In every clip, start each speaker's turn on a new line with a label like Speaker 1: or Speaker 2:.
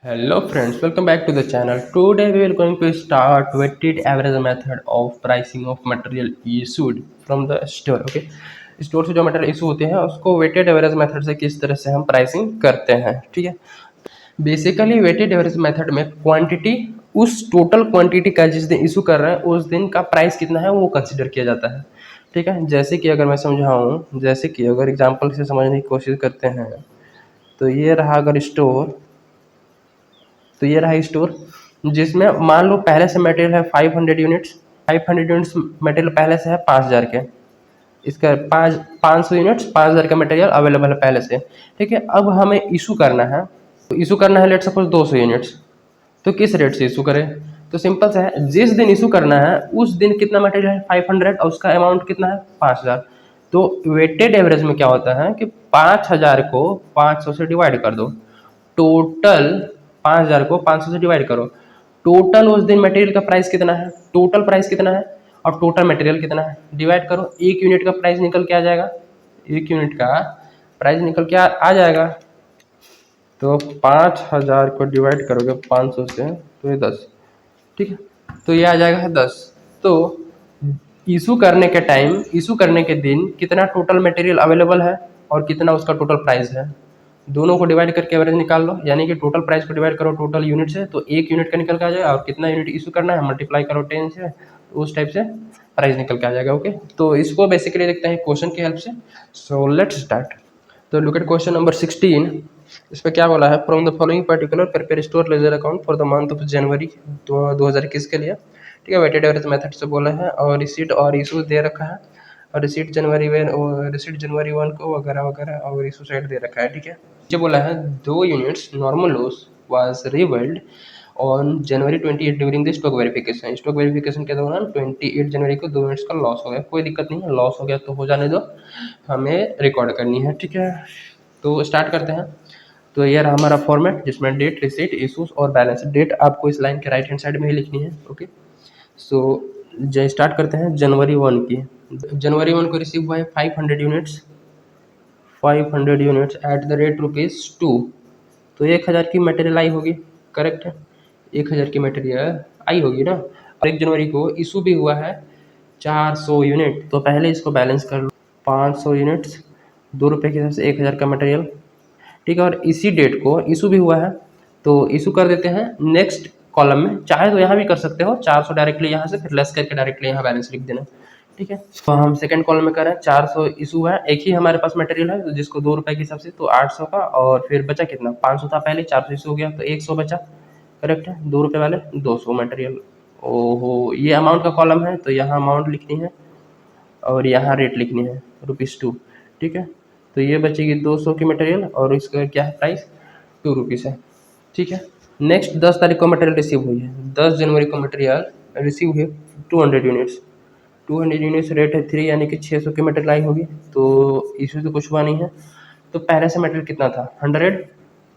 Speaker 1: Hello friends, welcome back to the channel. Today we are going to start weighted average method of pricing of material issued from the store. Okay, store से जो material issue होते हैं उसको weighted average method से किस तरह से हम प्राइसिंग करते हैं। ठीक है, बेसिकली वेटेड एवरेज मेथड में क्वांटिटी उस टोटल क्वांटिटी का जिस दिन इशू कर रहे हैं उस दिन का प्राइस कितना है वो कंसिडर किया जाता है। ठीक है, जैसे कि अगर मैं समझाऊँ, जैसे कि अगर एग्जाम्पल से समझने की कोशिश करते हैं तो ये रहा अगर स्टोर, तो ये रहा स्टोर जिसमें मान लो पहले से मटेरियल है 500 यूनिट्स। 500 यूनिट्स मटेरियल पहले से है 5000 के। इसका 500 यूनिट्स 5000 का मटेरियल अवेलेबल है पहले से। ठीक है, अब हमें इशू करना है, तो इशू करना है लेट सपोज 200 यूनिट्स। तो किस रेट से इशू करें? तो सिंपल सा है, जिस दिन इशू करना है उस दिन कितना मटेरियल है 500 और उसका अमाउंट कितना है 5000। तो वेटेड एवरेज में क्या होता है कि 5000 को 500 से डिवाइड कर दो, टोटल 5000 को 500 से डिवाइड करो, टोटल उस दिन मटेरियल का प्राइस कितना है, टोटल प्राइस कितना है और टोटल मटेरियल कितना है, डिवाइड करो। एक यूनिट का प्राइस निकल के आ जाएगा, एक यूनिट का प्राइस निकल के आ जाएगा। तो 5000 को डिवाइड करोगे 500 से तो ये 10। ठीक है, तो ये आ जाएगा 10। तो इशू करने के टाइम, इशू करने के दिन कितना टोटल मटेरियल अवेलेबल है और कितना उसका टोटल प्राइस है, दोनों को डिवाइड करके एवरेज निकाल लो। यानी कि टोटल प्राइस को डिवाइड करो टोटल यूनिट से, तो एक यूनिट का निकल के आ जाएगा और कितना यूनिट इशू करना है मल्टीप्लाई करो 10 से, तो उस टाइप से प्राइस निकल के आ जाएगा। ओके, तो इसको बेसिकली देखते हैं क्वेश्चन की हेल्प से। So let's start. तो लुक एट क्वेश्चन नंबर 16। इस पर क्या बोला है, from the following particular prepare store ledger account for the month of January 2021 के लिए। ठीक है, वेटेड एवरेज मेथड से बोला है और रिसीट और इशू दे रखा है, और रिसीट जनवरी 1 को वगैरह वगैरह, और इशू साइड दे रखा है। ठीक है, ये बोला है 2 units normal loss was revelled on January 28 during the stock verification. Stock verification के दौरान 28 जनवरी को 2 यूनिट्स का लॉस हो गया। कोई दिक्कत नहीं है, लॉस हो गया तो हो जाने दो, हमें रिकॉर्ड करनी है। ठीक है, तो स्टार्ट करते हैं। तो ये रहा हमारा फॉर्मेट जिसमें डेट, रिसीट, इशूज और बैलेंस। डेट आपको इस लाइन के राइट हैंड साइड में ही लिखनी है। ओके, सो स्टार्ट करते हैं जनवरी 1 की। जनवरी 1 को रिसीव हुआ है 500 units, 500 units at the rate ₹2। तो 1000 की मटेरियल आई होगी, करेक्ट है, 1000 की मटेरियल आई होगी ना। और 1 जनवरी को इशू भी हुआ है 400 यूनिट, तो पहले इसको बैलेंस कर लो। 500 यूनिट्स ₹2 के हिसाब से 1000 का मटेरियल। ठीक है, और इसी डेट को इशू भी हुआ है, तो इशू कर देते हैं नेक्स्ट कॉलम में। चाहे तो यहाँ भी कर सकते हो 400 डायरेक्टली यहाँ से, फिर लेस करके डायरेक्टली यहाँ बैलेंस लिख देना। ठीक है, तो हम सेकंड कॉलम में कर रहे हैं 400 इशू है, एक ही हमारे पास मटेरियल है जिसको ₹2 के हिसाब से, तो 800 का, और फिर बचा कितना 500 था पहले, 400 इशू हो गया तो 100 बचा। करेक्ट है, ₹2 वाले 200 मटेरियल। ओहो, ये अमाउंट का कॉलम है तो यहाँ अमाउंट लिखनी है और यहाँ रेट लिखनी है ₹2। ठीक है, तो ये बचेगी 200 की मटेरियल और इसका क्या है प्राइस ₹2 है। ठीक है, नेक्स्ट 10 तारीख को मटेरियल रिसीव हुई है, 10 जनवरी को मटेरियल रिसीव हुई 200 यूनिट्स। 200 यूनिट्स रेट है 3, यानी कि 600 की मटेरियल आई होगी, तो इसमें तो कुछ हुआ नहीं है। तो पहले से मटेरियल कितना था 100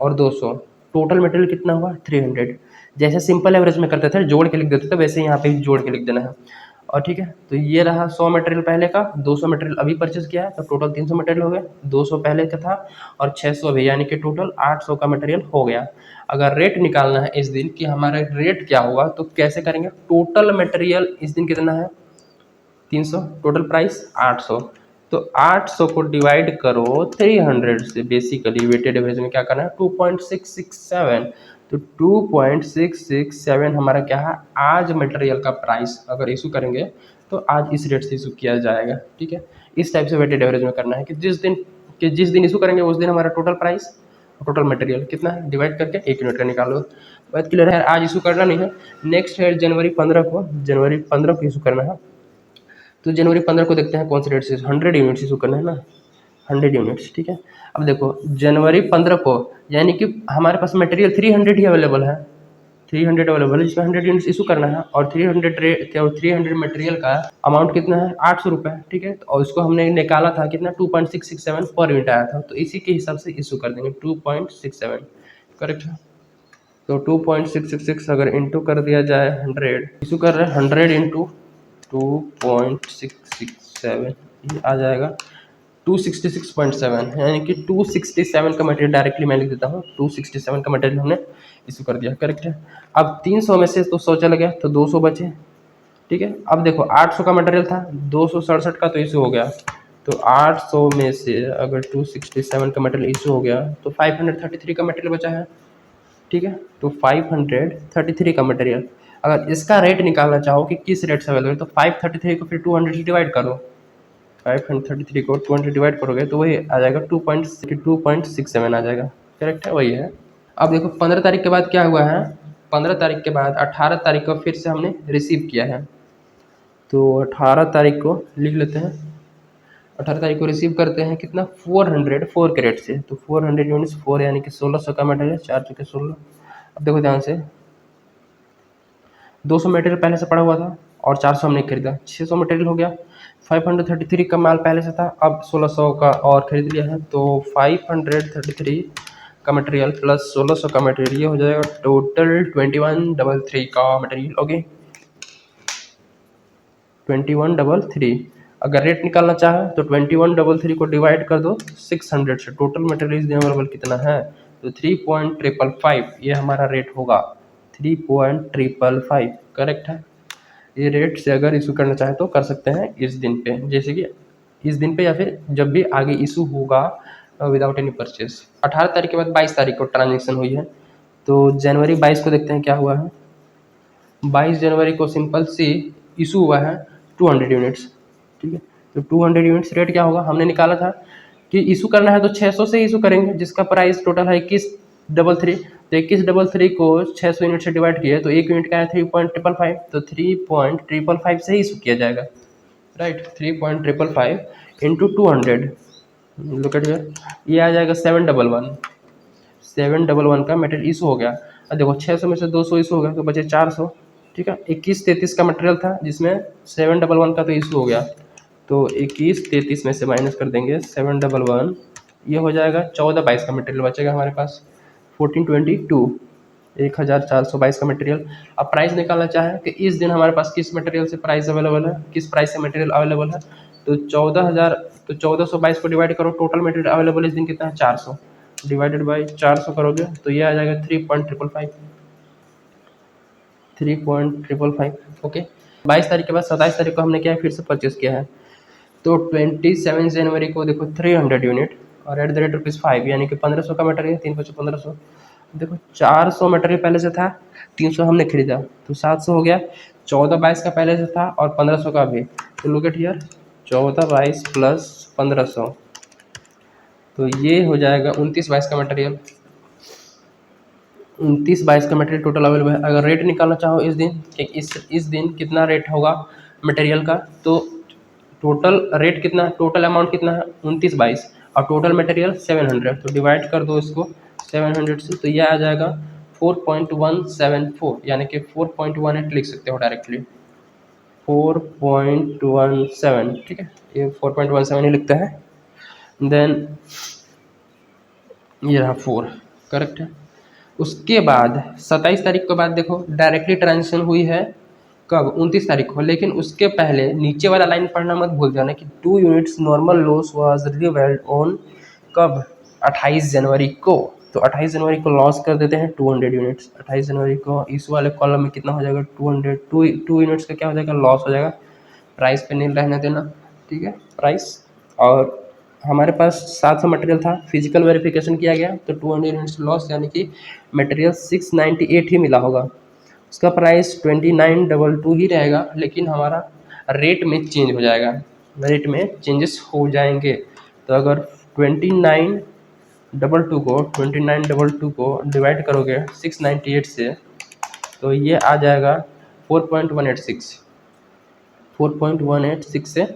Speaker 1: और 200, टोटल मटेरियल कितना हुआ 300। जैसे सिंपल एवरेज में करते थे जोड़ के लिख देते थे, वैसे यहाँ पे जोड़ के लिख देना है। और ठीक है, तो ये रहा 100 मटेरियल पहले का, 200 मटेरियल अभी परचेज किया है, तो टोटल 300 मटेरियल हो गया। 200 पहले का था और 600 अभी, यानी कि टोटल 800 का मटेरियल हो गया। अगर रेट निकालना है इस दिन कि हमारा रेट क्या हुआ, तो कैसे करेंगे, टोटल मटेरियल इस दिन कितना है 300, टोटल प्राइस 800, तो 800 को डिवाइड करो 300 से। बेसिकली वेटेड एवरेज में क्या करना है 2.667, तो 2.667 हमारा क्या है आज मटेरियल का प्राइस। अगर इशू करेंगे तो आज इस रेट से इशू किया जाएगा। ठीक है, इस टाइप से वेटेड एवरेज में करना है कि जिस दिन इशू करेंगे उस दिन हमारा टोटल प्राइस, टोटल मटेरियल कितना है डिवाइड करके 1 यूनिट का निकालो। बात क्लियर है, आज इशू करना नहीं है। नेक्स्ट है जनवरी 15 को, जनवरी 15 को इशू करना है। तो जनवरी 15 को देखते हैं कौन से रेट से 100 यूनिट्स इशू करना है ना, 100 यूनिट्स। ठीक है, अब देखो जनवरी 15 को, यानी कि हमारे पास मटेरियल 300 ही अवेलेबल है, 300 अवेलेबल है जिसमें 100 यूनिट्स इशू करना है, और 300 मटेरियल का अमाउंट कितना है 800 रुपये। ठीक है, और इसको हमने निकाला था कितना 2.667 पर यूनिट आया था, तो इसी के हिसाब से इशू कर देंगे 2.67। करेक्ट है, तो 2.666 अगर इंटू कर दिया जाए 100, इशू कर रहे हैं 100 इंटू 2.667, ये आ जाएगा 266.7, यानी कि 267 का मटेरियल डायरेक्टली मैं लिख देता हूँ, 267 का मटेरियल हमने इशू कर दिया, करेक्ट है। अब 300 में से तो 100 चला गया तो 200 बचे, ठीक है। अब देखो 800 का मटेरियल था, 267 का तो इशू हो गया, तो 800 में से अगर 267 का मटेरियल इशू हो गया तो 533 का मटेरियल बचा है, ठीक है। तो 533 का मटेरियल, अगर इसका रेट निकालना चाहो कि किस रेट से अवेलेबल है, तो 533 को फिर 200 से डिवाइड करो, 533 को 200 डिवाइड करोगे तो वही आ जाएगा 2.67 आ जाएगा, करेक्ट है, वही है। अब देखो 15 तारीख के बाद क्या हुआ है, 15 तारीख के बाद 18 तारीख को फिर से हमने रिसीव किया है, तो 18 तारीख को लिख लेते हैं, 18 तारीख को रिसीव करते हैं कितना, 404 कैरेट से, तो 400 यूनिट्स 4 यानी कि 1600 का मटेरियल, 4 चुके 16। अब देखो ध्यान से, 200 मटेरियल पहले से पड़ा हुआ था और 400 हमने खरीदा, 600 मटेरियल हो गया। 533 का माल पहले से था, अब 1600 का और खरीद लिया है, तो 533 का मटेरियल प्लस 1600 का मटेरियल, ये हो जाएगा टोटल 2133 का मटेरियल, ओके 2133। अगर रेट निकालना चाहे तो 2133 को डिवाइड कर दो 600 से, टोटल मटेरियल अवेलेबल कितना है, तो 3.555, ये हमारा रेट होगा 3.555, करेक्ट है। ये रेट से अगर इशू करना चाहे तो कर सकते हैं इस दिन पे, जैसे कि इस दिन पे या फिर जब भी आगे इशू होगा विदाउट एनी परचेज। 18 तारीख के बाद 22 तारीख को ट्रांजेक्शन हुई है, तो जनवरी 22 को देखते हैं क्या हुआ है। 22 जनवरी को सिंपल सी इशू हुआ है 200 यूनिट्स, ठीक है। तो 200 यूनिट्स रेट क्या होगा, हमने निकाला था कि इशू करना है तो 600 से इशू करेंगे, जिसका प्राइस टोटल है 2133, तो 2133 को 600 यूनिट से डिवाइड किया तो एक यूनिट का है 3.555, तो 3.555 से ही इशू किया जाएगा, right. 3.555 into 200, look at here, ये आ जाएगा 711 का मटेरियल इशू हो गया। अब देखो 600 में से 200 इशू हो गया तो बचे 400, ठीक है। 2133 का मटेरियल था जिसमें 711 का तो इशू हो गया, तो 2133 में से माइनस कर देंगे 711, ये हो जाएगा 1422 का मटेरियल बचेगा हमारे पास, 1422, 1422 का मटेरियल। अब प्राइस निकालना चाहे कि इस दिन हमारे पास किस मटेरियल से प्राइस अवेलेबल है, किस प्राइस से मटेरियल अवेलेबल है, तो 14,000, तो 1422 को डिवाइड करो, टोटल मटेरियल अवेलेबल इस दिन कितना है 400, डिवाइडेड बाई 400 करोगे तो ये आ जाएगा 3.555, ओके। 22 तारीख के बाद 27 तारीख को हमने क्या है फिर से परचेस किया है, तो 27 जनवरी को देखो 300 यूनिट और एट द रेट ₹5, यानी कि 1500 का मटेरियल, 3 बचे 1500। देखो 400 मटेरियल पहले से था, 300 हमने खरीदा तो 700 हो गया, 1422 का पहले से था और 1500 का भी, तो लुक एट हियर 1422 प्लस 1500, तो ये हो जाएगा 2922 का मटेरियल, 2922 का मटेरियल टोटल अवेलेबल है। अगर रेट निकालना चाहो इस दिन कि इस दिन कितना रेट होगा मटेरियल का, तो टोटल रेट कितना, टोटल अमाउंट कितना है 2922 और टोटल मटेरियल 700, तो डिवाइड कर दो इसको 700 से, तो ये आ जाएगा 4.174, यानी कि 4.18 लिख सकते हो डायरेक्टली, 4.17, ठीक है, ये 4.17 ही लिखता है, देन ये रहा 4, करेक्ट है। उसके बाद 27 तारीख के बाद देखो डायरेक्टली ट्रांजेक्शन हुई है कब, 29 तारीख को, लेकिन उसके पहले नीचे वाला लाइन पढ़ना मत भूल जाना कि 2 units normal loss was revealed on कब, 28 जनवरी को, तो 28 जनवरी को लॉस कर देते हैं 200 यूनिट्स, 28 जनवरी को इस वाले कॉलम में कितना हो जाएगा 200, 2 यूनिट्स का क्या हो जाएगा, लॉस हो जाएगा, प्राइस पे नहीं रहने देना, ठीक है, प्राइस। और हमारे पास 700 मटेरियल था, फिजिकल वेरिफिकेशन किया गया तो 200 यूनिट्स लॉस, यानी कि मटेरियल 698 ही मिला होगा, उसका प्राइस 2922 ही रहेगा, लेकिन हमारा रेट में चेंज हो जाएगा, रेट में चेंजेस हो जाएंगे। तो अगर 2922 को डिवाइड करोगे 698 से, तो ये आ जाएगा 4.186 से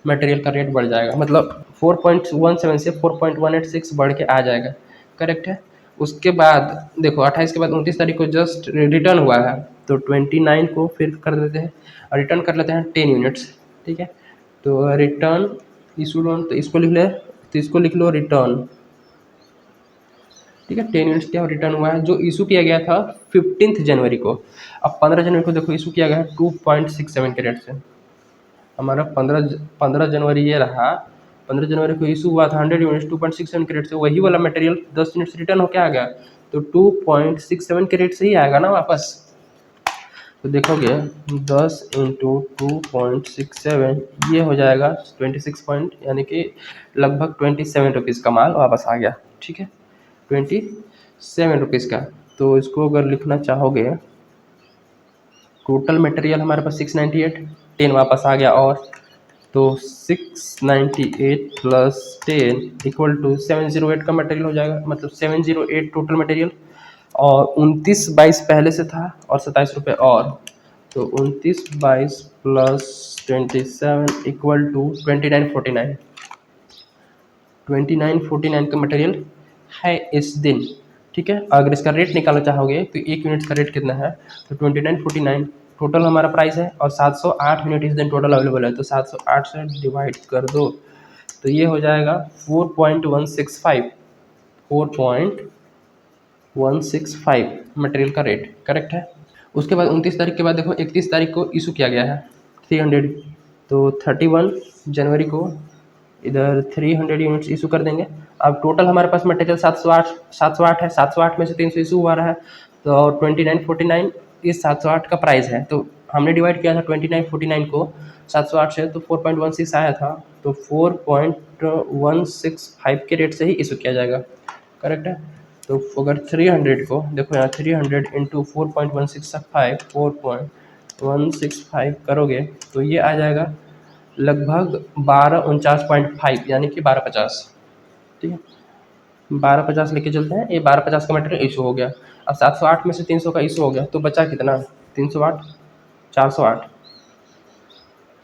Speaker 1: मटेरियल का रेट बढ़ जाएगा, मतलब 4.17 से 4.186 बढ़ के आ जाएगा, करेक्ट है। उसके बाद देखो 28 के बाद 29 तारीख को जस्ट रिटर्न हुआ है, तो 29 को फिर कर देते हैं और रिटर्न कर लेते हैं 10 यूनिट्स, ठीक है। तो रिटर्न इशू लोन, तो इसको लिख ले, तो इसको लिख लो रिटर्न, ठीक है, 10 यूनिट्स क्या रिटर्न हुआ है, जो इशू किया गया था 15 जनवरी को। अब 15 जनवरी को देखो इशू किया गया है 2.67 कैरेट से, हमारा 15 जनवरी ये रहा, 15 जनवरी को इशू हुआ था 100 यूनिट्स 2.67 कैरेट से, वही वाला मटेरियल 10 यूनिट्स रिटर्न होकर आ गया, तो 2.67 कैरेट से ही आएगा ना वापस। तो देखोगे 10 इंटू 2.67 ये हो जाएगा 26 पॉइंट, यानी कि लगभग 27 रुपीज़ का माल वापस आ गया। ठीक है, 27 रुपीज़ का। तो इसको अगर लिखना चाहोगे, टोटल मटेरियल हमारे पास 698, 10 वापस आ गया, और तो 698 प्लस 10 इक्वल टू 708 का मटेरियल हो जाएगा, मतलब 708 टोटल मटेरियल, और 29/22 पहले से था और 27 रुपये और, तो 29/22 प्लस 27 इक्वल टू 2949। 2949 का मटेरियल है इस दिन। ठीक है, अगर इसका रेट निकालना चाहोगे तो एक यूनिट का रेट कितना है, तो 2949 टोटल हमारा प्राइस है, और 708 यूनिट इस दिन टोटल अवेलेबल है, तो 708 से डिवाइड कर दो, तो ये हो जाएगा 4.165 4.165 मटेरियल का रेट, करेक्ट है। उसके बाद 29 तारीख के बाद देखो 31 तारीख को इशू किया गया है 300, तो 31 जनवरी को इधर 300 यूनिट्स इशू कर देंगे। अब टोटल हमारे पास मटेरियल 708 है, 708 में से 300 इशू हुआ रहा है, तो 2949 इस 708 का प्राइस है, तो हमने डिवाइड किया था 2949 को 708 से, तो 4.16 आया था, तो 4.165 के रेट से ही इशू किया जाएगा, करेक्ट है। तो अगर 300 को देखो यहाँ 300 इंटू 4.165 करोगे तो ये आ जाएगा लगभग 1249.5, यानी कि 1250। ठीक है, 1250 लेके चलते हैं, ये 1250 का मटेरियल इशू हो गया। अब 708 में से 300 का इशू हो गया, तो बचा कितना, 308,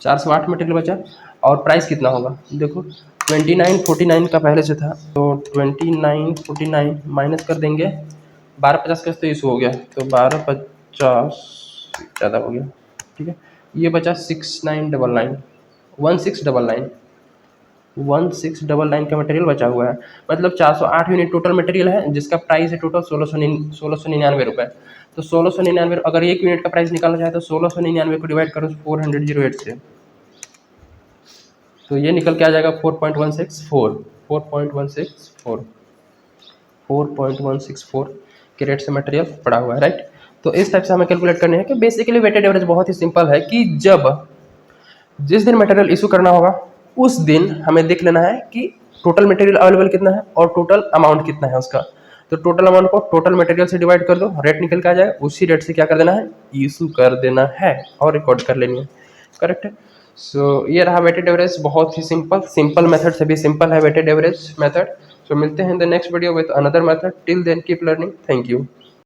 Speaker 1: 408 मटेरियल बचा, और प्राइस कितना होगा देखो 2949 का पहले से था, तो 2949 माइनस कर देंगे 1250 का, तो इशू हो गया, तो 1250 ज़्यादा हो गया। ठीक है, ये बचा 1699 का मटेरियल बचा हुआ है, मतलब 408 यूनिट टोटल मटेरियल है, जिसका प्राइस है टोटल 1699 रुपये। तो 1699, अगर एक यूनिट का प्राइस निकालना चाहे तो 1699 को डिवाइड करो 408 से, तो ये निकल के आ जाएगा 4.164 के रेट से मटेरियल पड़ा हुआ है, राइट। तो इस टाइप से हमें कैलकुलेट करने हैं कि बेसिकली वेटेड एवरेज बहुत ही सिंपल है, कि जिस दिन मटेरियल इशू करना होगा उस दिन हमें देख लेना है कि टोटल मटेरियल अवेलेबल कितना है और टोटल अमाउंट कितना है उसका, तो टोटल अमाउंट को टोटल मटेरियल से डिवाइड कर दो, रेट निकल के आ जाएगा, उसी रेट से क्या कर देना है, इशू कर देना है और रिकॉर्ड कर लेनी है, करेक्ट है। सो ये रहा वेटेड एवरेज, बहुत ही सिंपल मेथड से भी सिंपल है वेटेड एवरेज मेथड। सो मिलते हैं in the next video with another method, till then keep learning, thank you.